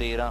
13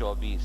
24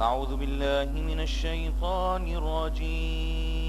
أعوذ بالله من الشيطان الرجيم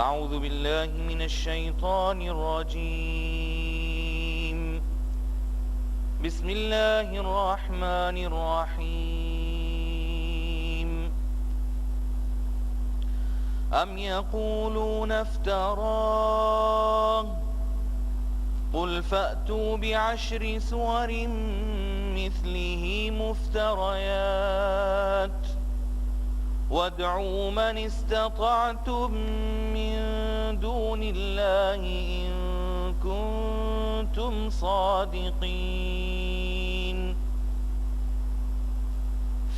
أعوذ بالله من الشيطان الرجيم بسم الله الرحمن الرحيم أم يقولون افتراه قل فأتوا بعشر سور مثله مفتريات وادعوا من استطعتم من دون الله إن كنتم صادقين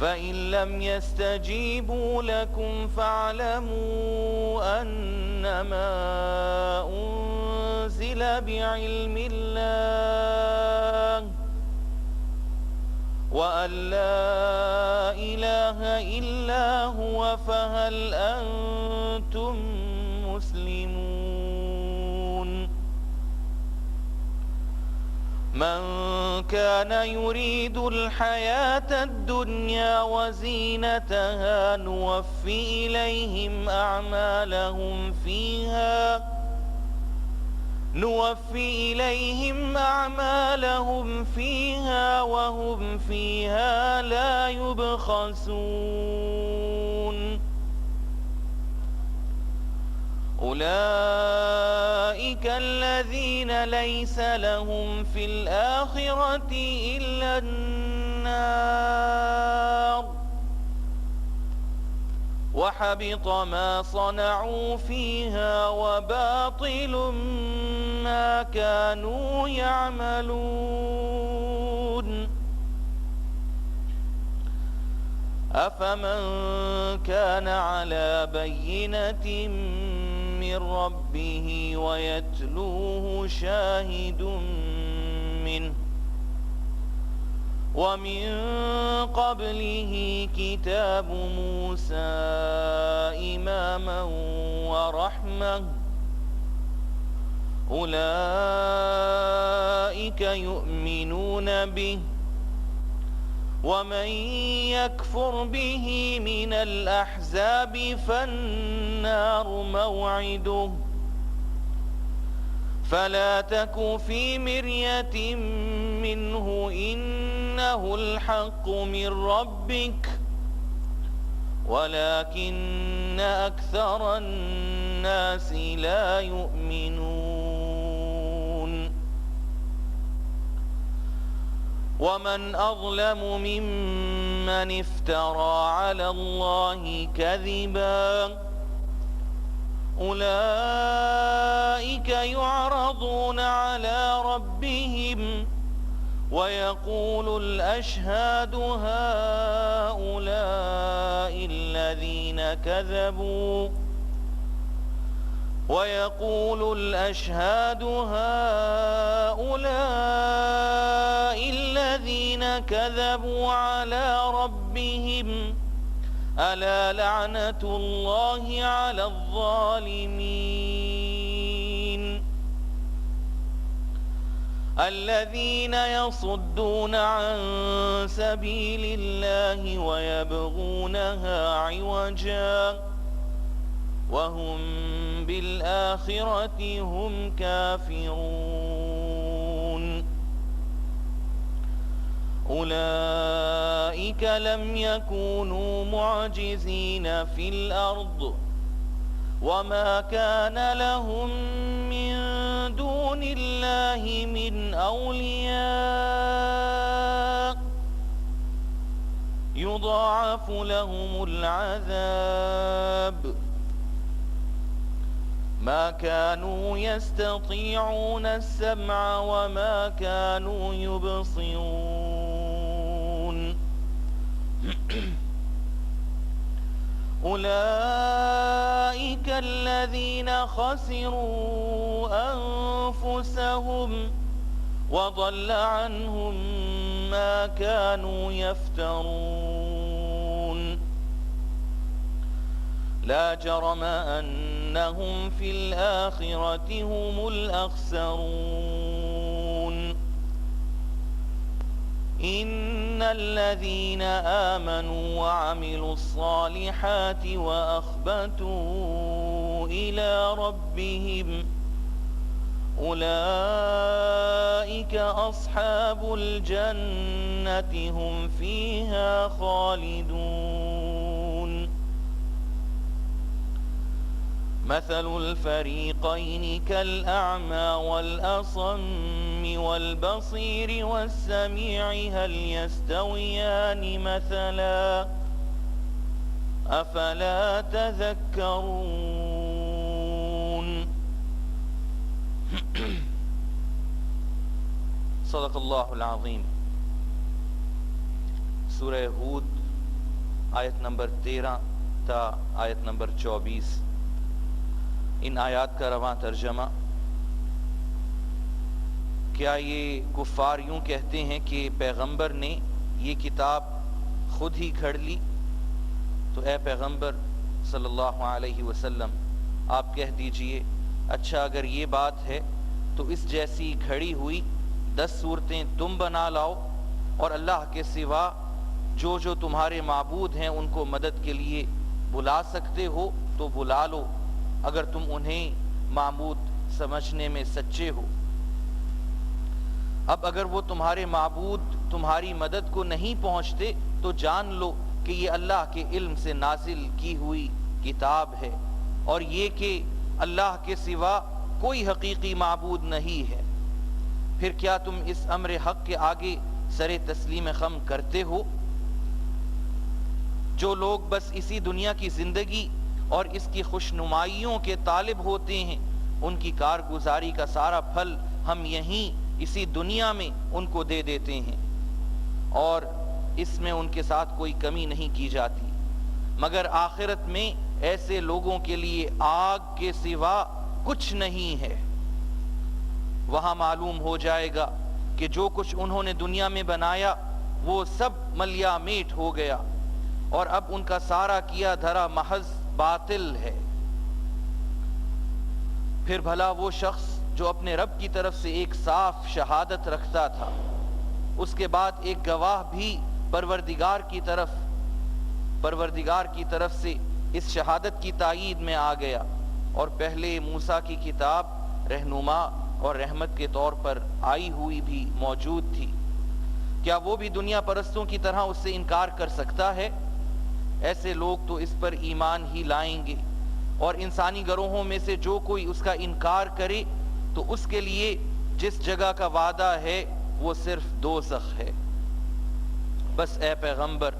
فإن لم يستجيبوا لكم فاعلموا أنما أنزل بعلم الله وأن لا إله إلا هو فهل أنتم مسلمون من كان يريد الحياة الدنيا وزينتها نوفي إليهم أعمالهم فيها وهم فيها لا يبخسون أولئك الذين ليس لهم في الآخرة إلا النار وحبط ما صنعوا فيها وباطل ما كانوا يعملون أفمن كان على بينة من ربه ويتلوه شاهد منه ومن قبله كتاب موسى إماما ورحمة أولئك يؤمنون به ومن يكفر به من الأحزاب فالنار موعده فلا تك في مرية منه إنه الحق من ربك ولكن أكثر الناس لا يؤمنون ومن أظلم ممن افترى على الله كذبا أولئك يعرضون على ربهم ويقول الأشهاد هؤلاء الذين وَيَقُولُ الْأَشْهَادُ هَؤُلَاءِ الَّذِينَ كَذَبُوا عَلَى رَبِّهِمْ أَلَا لَعْنَةُ اللَّهِ عَلَى الظَّالِمِينَ الَّذِينَ يَصُدُّونَ عَن سَبِيلِ اللَّهِ وَيَبْغُونَهَا عِوَجًا وَهُمْ بِالْآخِرَةِ هُمْ كَافِرُونَ أُولَئِكَ لَمْ يَكُونُوا مُعْجِزِينَ فِي الْأَرْضِ وَمَا كَانَ لَهُم مِّن دُونِ اللَّهِ مِنْ أَوْلِيَاءَ يُضَاعَفُ لَهُمُ الْعَذَابُ ما كانوا يستطيعون السمع وما كانوا يبصرون أولئك الذين خسروا أنفسهم وضل عنهم ما كانوا يفترون لا جرم أنهم في الآخرة هم الأخسرون إن الذين آمنوا وعملوا الصالحات وأخبتوا إلى ربهم أولئك أصحاب الجنة هم فيها خالدون مثل الفريقين كالأعمى والأصم والبصير والسميع هل يستويان مثلا أفلا تذكرون صدق اللہ العظیم. سورہ ہود آیت نمبر 13 تا آیت نمبر 24. ان آیات کا رواں ترجمہ: کیا یہ کفار یوں کہتے ہیں کہ پیغمبر نے یہ کتاب خود ہی گھڑ لی؟ تو اے پیغمبر صلی اللہ علیہ وسلم آپ کہہ دیجئے، اچھا اگر یہ بات ہے تو اس جیسی گھڑی ہوئی 10 صورتیں تم بنا لاؤ، اور اللہ کے سوا جو جو تمہارے معبود ہیں ان کو مدد کے لیے بلا سکتے ہو تو بلا لو، اگر تم انہیں معبود سمجھنے میں سچے ہو۔ اب اگر وہ تمہارے معبود تمہاری مدد کو نہیں پہنچتے تو جان لو کہ یہ اللہ کے علم سے نازل کی ہوئی کتاب ہے، اور یہ کہ اللہ کے سوا کوئی حقیقی معبود نہیں ہے۔ پھر کیا تم اس امر حق کے آگے سر تسلیم خم کرتے ہو؟ جو لوگ بس اسی دنیا کی زندگی اور اس کی خوشنمائیوں کے طالب ہوتے ہیں، ان کی کارگزاری کا سارا پھل ہم یہیں اسی دنیا میں ان کو دے دیتے ہیں، اور اس میں ان کے ساتھ کوئی کمی نہیں کی جاتی، مگر آخرت میں ایسے لوگوں کے لیے آگ کے سوا کچھ نہیں ہے۔ وہاں معلوم ہو جائے گا کہ جو کچھ انہوں نے دنیا میں بنایا وہ سب ملیا میٹ ہو گیا، اور اب ان کا سارا کیا دھرا محض باطل ہے۔ پھر بھلا وہ شخص جو اپنے رب کی طرف سے ایک صاف شہادت رکھتا تھا، اس کے بعد ایک گواہ بھی پروردگار کی طرف سے اس شہادت کی تائید میں آ گیا، اور پہلے موسیٰ کی کتاب رہنما اور رحمت کے طور پر آئی ہوئی بھی موجود تھی، کیا وہ بھی دنیا پرستوں کی طرح اس سے انکار کر سکتا ہے؟ ایسے لوگ تو اس پر ایمان ہی لائیں گے، اور انسانی گروہوں میں سے جو کوئی اس کا انکار کرے تو اس کے لیے جس جگہ کا وعدہ ہے وہ صرف دوزخ ہے۔ بس اے پیغمبر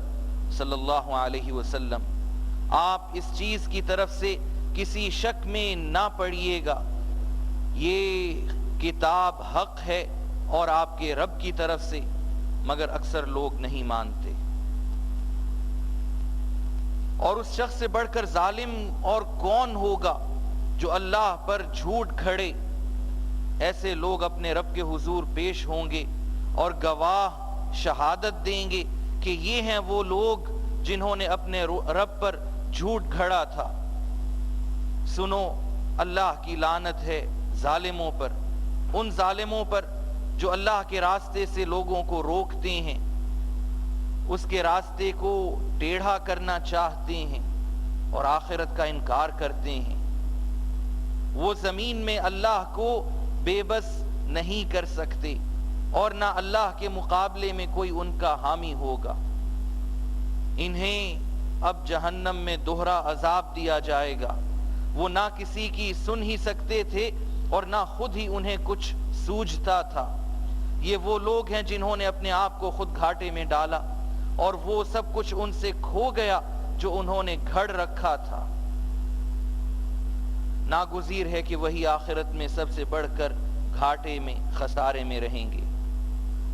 صلی اللہ علیہ وسلم، آپ اس چیز کی طرف سے کسی شک میں نہ پڑیے گا، یہ کتاب حق ہے اور آپ کے رب کی طرف سے، مگر اکثر لوگ نہیں مانتے۔ اور اس شخص سے بڑھ کر ظالم اور کون ہوگا جو اللہ پر جھوٹ کھڑے، ایسے لوگ اپنے رب کے حضور پیش ہوں گے اور گواہ شہادت دیں گے کہ یہ ہیں وہ لوگ جنہوں نے اپنے رب پر جھوٹ گھڑا تھا۔ سنو، اللہ کی لعنت ہے ظالموں پر، ان ظالموں پر جو اللہ کے راستے سے لوگوں کو روکتے ہیں، اس کے راستے کو ٹیڑھا کرنا چاہتے ہیں اور آخرت کا انکار کرتے ہیں۔ وہ زمین میں اللہ کو بے بس نہیں کر سکتے اور نہ اللہ کے مقابلے میں کوئی ان کا حامی ہوگا۔ انہیں اب جہنم میں دوہرا عذاب دیا جائے گا، وہ نہ کسی کی سن ہی سکتے تھے اور نہ خود ہی انہیں کچھ سوجھتا تھا۔ یہ وہ لوگ ہیں جنہوں نے اپنے آپ کو خود گھاٹے میں ڈالا اور وہ سب کچھ ان سے کھو گیا جو انہوں نے گھڑ رکھا تھا۔ ناگزیر ہے کہ وہی آخرت میں سب سے بڑھ کر گھاٹے میں، خسارے میں رہیں گے۔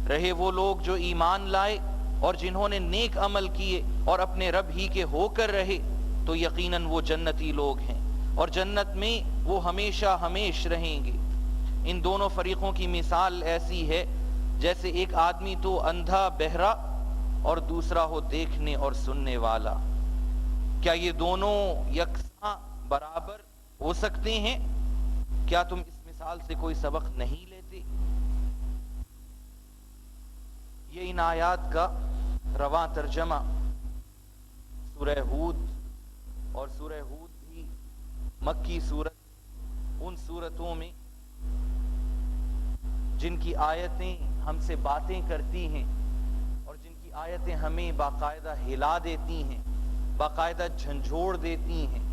رہے وہ لوگ جو ایمان لائے اور جنہوں نے نیک عمل کیے اور اپنے رب ہی کے ہو کر رہے، تو یقیناً وہ جنتی لوگ ہیں اور جنت میں وہ ہمیشہ ہمیش رہیں گے۔ ان دونوں فریقوں کی مثال ایسی ہے جیسے ایک آدمی تو اندھا بہرا اور دوسرا ہو دیکھنے اور سننے والا۔ کیا یہ دونوں یکساں برابر ہو سکتے ہیں؟ کیا تم اس مثال سے کوئی سبق نہیں لیتے؟ یہ ان آیات کا رواں ترجمہ سورہ ہود، اور سورہ ہود بھی مکی سورت، ان سورتوں میں جن کی آیتیں ہم سے باتیں کرتی ہیں اور جن کی آیتیں ہمیں باقاعدہ ہلا دیتی ہیں، باقاعدہ جھنجھوڑ دیتی ہیں۔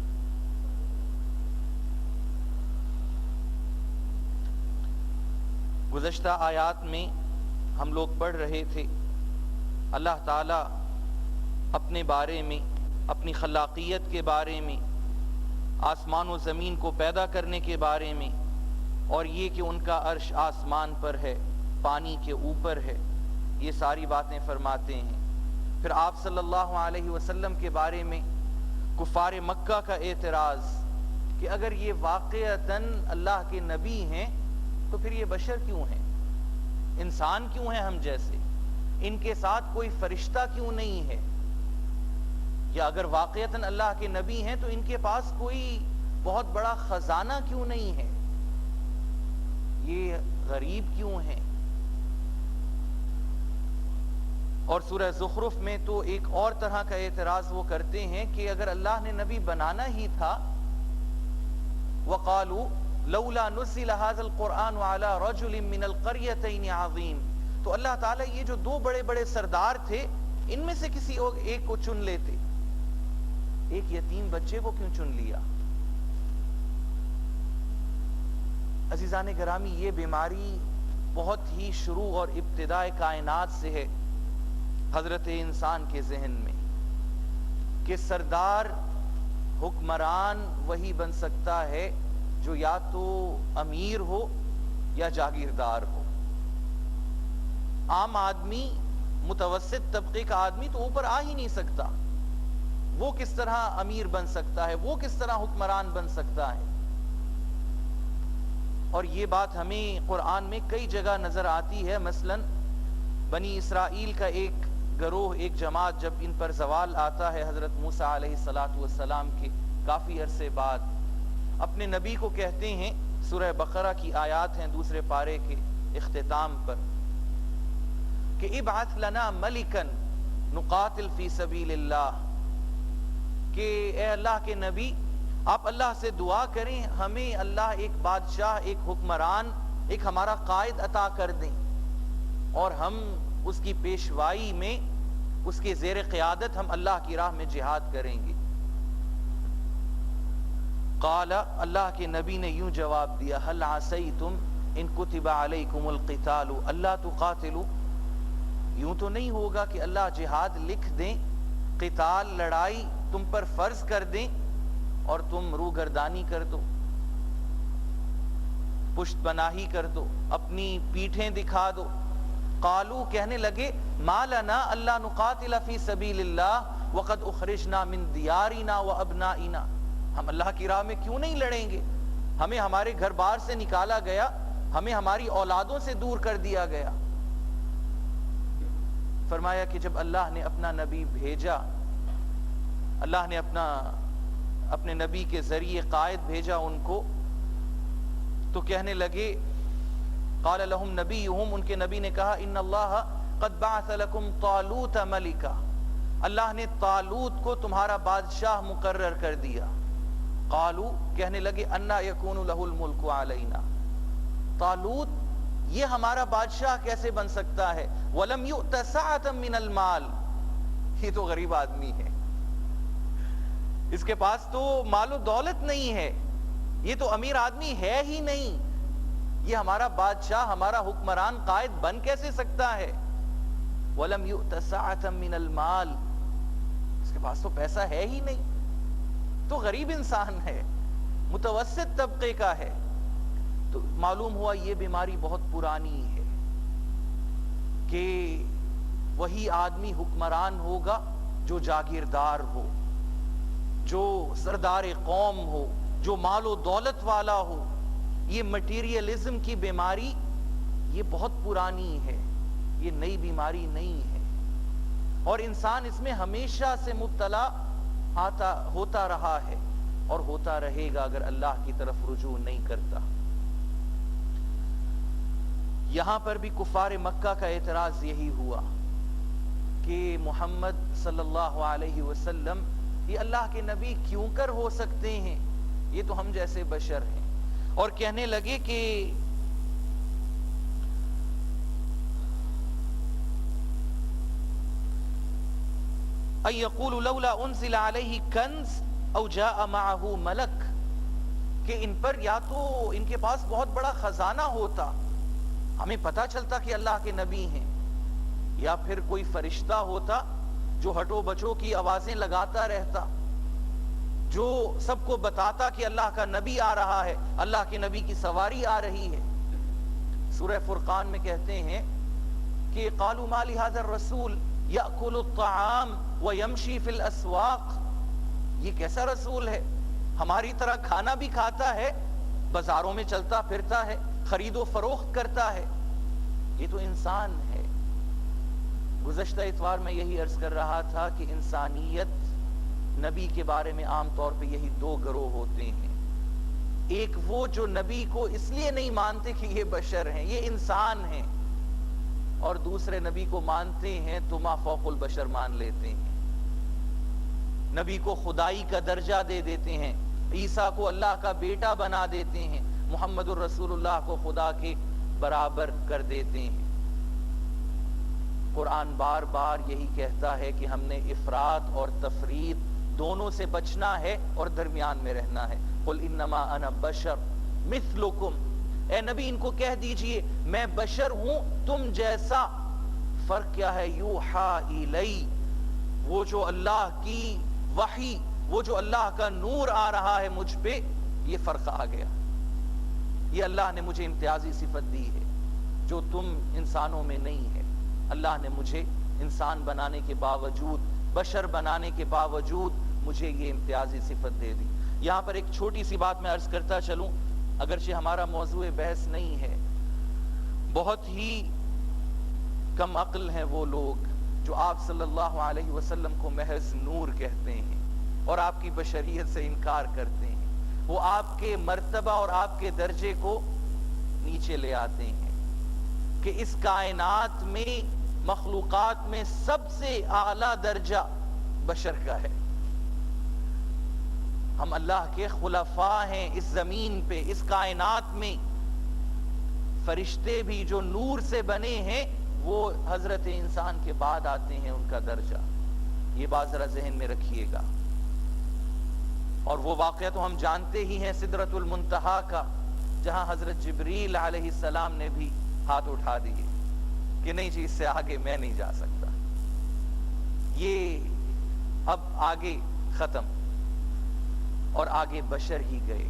گزشتہ آیات میں ہم لوگ پڑھ رہے تھے اللہ تعالیٰ اپنے بارے میں، اپنی خلاقیت کے بارے میں، آسمان و زمین کو پیدا کرنے کے بارے میں، اور یہ کہ ان کا عرش آسمان پر ہے، پانی کے اوپر ہے، یہ ساری باتیں فرماتے ہیں۔ پھر آپ صلی اللہ علیہ وسلم کے بارے میں کفار مکہ کا اعتراض کہ اگر یہ واقعتاً اللہ کے نبی ہیں تو پھر یہ بشر کیوں ہیں، انسان کیوں ہیں ہم جیسے، ان کے ساتھ کوئی فرشتہ کیوں نہیں ہے، یا اگر واقعتاً اللہ کے نبی ہیں تو ان کے پاس کوئی بہت بڑا خزانہ کیوں نہیں ہے، یہ غریب کیوں ہیں۔ اور سورہ زخرف میں تو ایک اور طرح کا اعتراض وہ کرتے ہیں کہ اگر اللہ نے نبی بنانا ہی تھا، وَقَالُوا لَوْلَا نُزِّلَ هَذَا الْقُرْآنُ عَلَى رَجُلٍ مِّنَ الْقَرْيَتَيْنِ عَظِيمٍ، تو اللہ تعالیٰ یہ جو دو بڑے بڑے سردار تھے ان میں سے کسی ایک کو چن لیتے، ایک یتیم بچے کو کیوں چن لیا؟ عزیزان گرامی، یہ بیماری بہت ہی شروع اور ابتدائے کائنات سے ہے حضرت انسان کے ذہن میں کہ سردار، حکمران وہی بن سکتا ہے جو یا تو امیر ہو یا جاگیردار ہو۔ عام آدمی، متوسط طبقے کا آدمی تو اوپر آ ہی نہیں سکتا، وہ کس طرح امیر بن سکتا ہے، وہ کس طرح حکمران بن سکتا ہے؟ اور یہ بات ہمیں قرآن میں کئی جگہ نظر آتی ہے۔ مثلا بنی اسرائیل کا ایک گروہ، ایک جماعت، جب ان پر زوال آتا ہے حضرت موسیٰ علیہ السلام کے کافی عرصے بعد، اپنے نبی کو کہتے ہیں، سورہ بقرہ کی آیات ہیں دوسرے پارے کے اختتام پر، کہ ابعث لنا ملکن نقاتل فی سبیل اللہ، کہ اے اللہ کے نبی آپ اللہ سے دعا کریں ہمیں اللہ ایک بادشاہ، ایک حکمران، ایک ہمارا قائد عطا کر دیں اور ہم اس کی پیشوائی میں، اس کے زیر قیادت ہم اللہ کی راہ میں جہاد کریں گے۔ قال، اللہ کے نبی نے یوں جواب دیا، هل عسیتم ان کتب علیکم القتال الا تقاتلوا، یوں تو نہیں ہوگا کہ اللہ جہاد لکھ دیں، قتال، لڑائی تم پر فرض کر دیں اور تم روگردانی کر دو، پشت پناہی کر دو، اپنی پیٹھیں دکھا دو۔ قالو، کہنے لگے، ما لنا الا نقاتل فی سبیل اللہ وقد اخرجنا من دیارنا وابنائنا، ہم اللہ کی راہ میں کیوں نہیں لڑیں گے ہمیں ہمارے گھر بار سے نکالا گیا، ہمیں ہماری اولادوں سے دور کر دیا گیا۔ فرمایا کہ جب اللہ نے اپنا نبی بھیجا، اللہ نے اپنے نبی کے ذریعے قائد بھیجا ان کو، تو کہنے لگے، قال لهم نبیہم، ان کے نبی نے کہا، ان اللہ قد بعث لکم طالوت ملکا، اللہ نے طالوت کو تمہارا بادشاہ مقرر کر دیا۔ قالو، کہنے لگے، انا یکون لہ الملک علینا، طالوت یہ ہمارا بادشاہ کیسے بن سکتا ہے؟ وَلَمْ يُؤْتَ سَعَةً مِّنَ الْمَالِ، یہ تو غریب آدمی ہے، اس کے پاس تو مال و دولت نہیں ہے، یہ تو امیر آدمی ہے ہی نہیں، یہ ہمارا بادشاہ، ہمارا حکمران، قائد بن کیسے سکتا ہے؟ وَلَمْ يُؤْتَ سَعَةً مِّنَ الْمَالِ، اس کے پاس تو پیسہ ہے ہی نہیں، تو غریب انسان ہے، متوسط طبقے کا ہے۔ تو معلوم ہوا یہ بیماری بہت پرانی ہے کہ وہی آدمی حکمران ہوگا جو جاگیردار ہو، جو سردار قوم ہو، جو مال و دولت والا ہو۔ یہ مٹیریلزم کی بیماری یہ بہت پرانی ہے، یہ نئی بیماری نہیں ہے، اور انسان اس میں ہمیشہ سے مبتلا ہوتا رہا ہے اور ہوتا رہے گا اگر اللہ کی طرف رجوع نہیں کرتا۔ یہاں پر بھی کفار مکہ کا اعتراض یہی ہوا کہ محمد صلی اللہ علیہ وسلم یہ اللہ کے نبی کیوں کر ہو سکتے ہیں، یہ تو ہم جیسے بشر ہیں، اور کہنے لگے کہ اَن یقولوا لولا انزل علیہ کنز او جاء معہ ملک، کہ ان پر یا تو ان کے پاس بہت بڑا خزانہ ہوتا، ہمیں پتہ چلتا کہ اللہ کے نبی ہیں، یا پھر کوئی فرشتہ ہوتا جو ہٹو بچو کی آوازیں لگاتا رہتا، جو سب کو بتاتا کہ اللہ کا نبی آ رہا ہے، اللہ کے نبی کی سواری آ رہی ہے۔ سورہ فرقان میں کہتے ہیں کہ قالوا ما لهذا الرسول یأکل الطعام ویمشی فی الاسواق، یہ کیسا رسول ہے، ہماری طرح کھانا بھی کھاتا ہے، بازاروں میں چلتا پھرتا ہے، خرید و فروخت کرتا ہے، یہ تو انسان ہے۔ گزشتہ اتوار میں یہی عرض کر رہا تھا کہ انسانیت، نبی کے بارے میں عام طور پہ یہی دو گروہ ہوتے ہیں، ایک وہ جو نبی کو اس لیے نہیں مانتے کہ یہ بشر ہیں، یہ انسان ہیں، اور دوسرے نبی کو مانتے ہیں تو ما فوق البشر مان لیتے ہیں، نبی کو خدائی کا درجہ دے دیتے ہیں، عیسیٰ کو اللہ کا بیٹا بنا دیتے ہیں، محمد الرسول اللہ کو خدا کے برابر کر دیتے ہیں۔ قرآن بار بار یہی کہتا ہے کہ ہم نے افراط اور تفریط دونوں سے بچنا ہے اور درمیان میں رہنا ہے۔ قل انما انا بشر مثلکم، اے نبی ان کو کہہ دیجئے میں بشر ہوں تم جیسا، فرق کیا ہے؟ یوحا الی، وہ جو اللہ کی وحی، وہ جو اللہ کا نور آ رہا ہے مجھ پہ، یہ فرق آ گیا، یہ اللہ نے مجھے امتیازی صفت دی ہے جو تم انسانوں میں نہیں ہے، اللہ نے مجھے انسان بنانے کے باوجود، بشر بنانے کے باوجود مجھے یہ امتیازی صفت دے دی۔ یہاں پر ایک چھوٹی سی بات میں عرض کرتا چلوں، اگرچہ ہمارا موضوع بحث نہیں ہے، بہت ہی کم عقل ہیں وہ لوگ جو آپ صلی اللہ علیہ وسلم کو محض نور کہتے ہیں اور آپ کی بشریت سے انکار کرتے ہیں، وہ آپ کے مرتبہ اور آپ کے درجے کو نیچے لے آتے ہیں کہ اس کائنات میں، مخلوقات میں سب سے اعلیٰ درجہ بشر کا ہے، ہم اللہ کے خلفاء ہیں اس زمین پہ، اس کائنات میں، فرشتے بھی جو نور سے بنے ہیں وہ حضرت انسان کے بعد آتے ہیں، ان کا درجہ، یہ بات ذرا ذہن میں رکھیے گا۔ اور وہ واقعہ تو ہم جانتے ہی ہیں سدرۃ المنتہا کا، جہاں حضرت جبریل علیہ السلام نے بھی ہاتھ اٹھا دیے کہ نہیں جی اس سے آگے میں نہیں جا سکتا، یہ اب آگے ختم، اور آگے بشر ہی گئے۔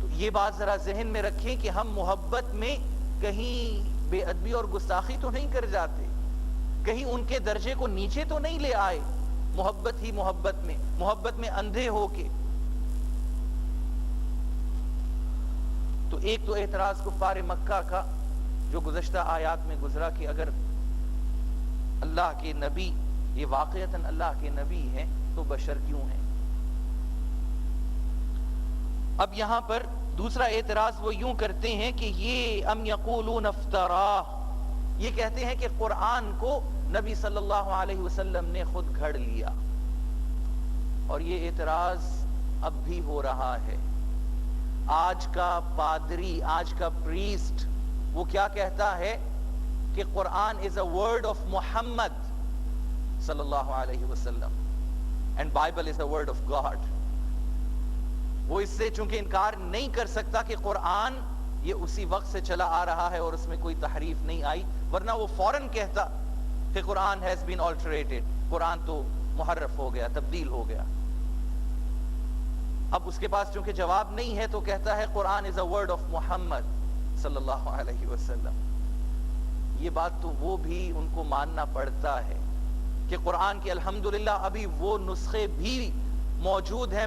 تو یہ بات ذرا ذہن میں رکھیں کہ ہم محبت میں کہیں بے ادبی اور گستاخی تو نہیں کر جاتے، کہیں ان کے درجے کو نیچے تو نہیں لے آئے، محبت ہی محبت میں اندھے ہو کے۔ تو ایک تو اعتراض کفار مکہ کا جو گزشتہ آیات میں گزرا کہ اگر اللہ کے نبی یہ واقعتاً اللہ کے نبی ہیں تو بشر کیوں ہیں؟ اب یہاں پر دوسرا اعتراض وہ یوں کرتے ہیں کہ یہ ام یقولون افتراہ، یہ کہتے ہیں کہ قرآن کو نبی صلی اللہ علیہ وسلم نے خود گھڑ لیا، اور یہ اعتراض اب بھی ہو رہا ہے۔ آج کا پادری، آج کا پریسٹ وہ کیا کہتا ہے کہ قرآن is a word of محمد صلی اللہ علیہ وسلم and Bible is a word of God۔ وہ اس سے چونکہ انکار نہیں کر سکتا کہ قرآن یہ اسی وقت سے چلا آ رہا ہے اور اس میں کوئی تحریف نہیں آئی، ورنہ وہ فوراً کہتا کہ قرآن has been alterated، قرآن تو محرف ہو گیا، تبدیل ہو گیا۔ اب اس کے پاس چونکہ جواب نہیں ہے تو کہتا ہے قرآن is a word of محمد صلی اللہ علیہ وسلم۔ یہ بات تو وہ بھی ان کو ماننا پڑتا ہے کہ قرآن کے الحمدللہ ابھی وہ نسخے بھی موجود ہیں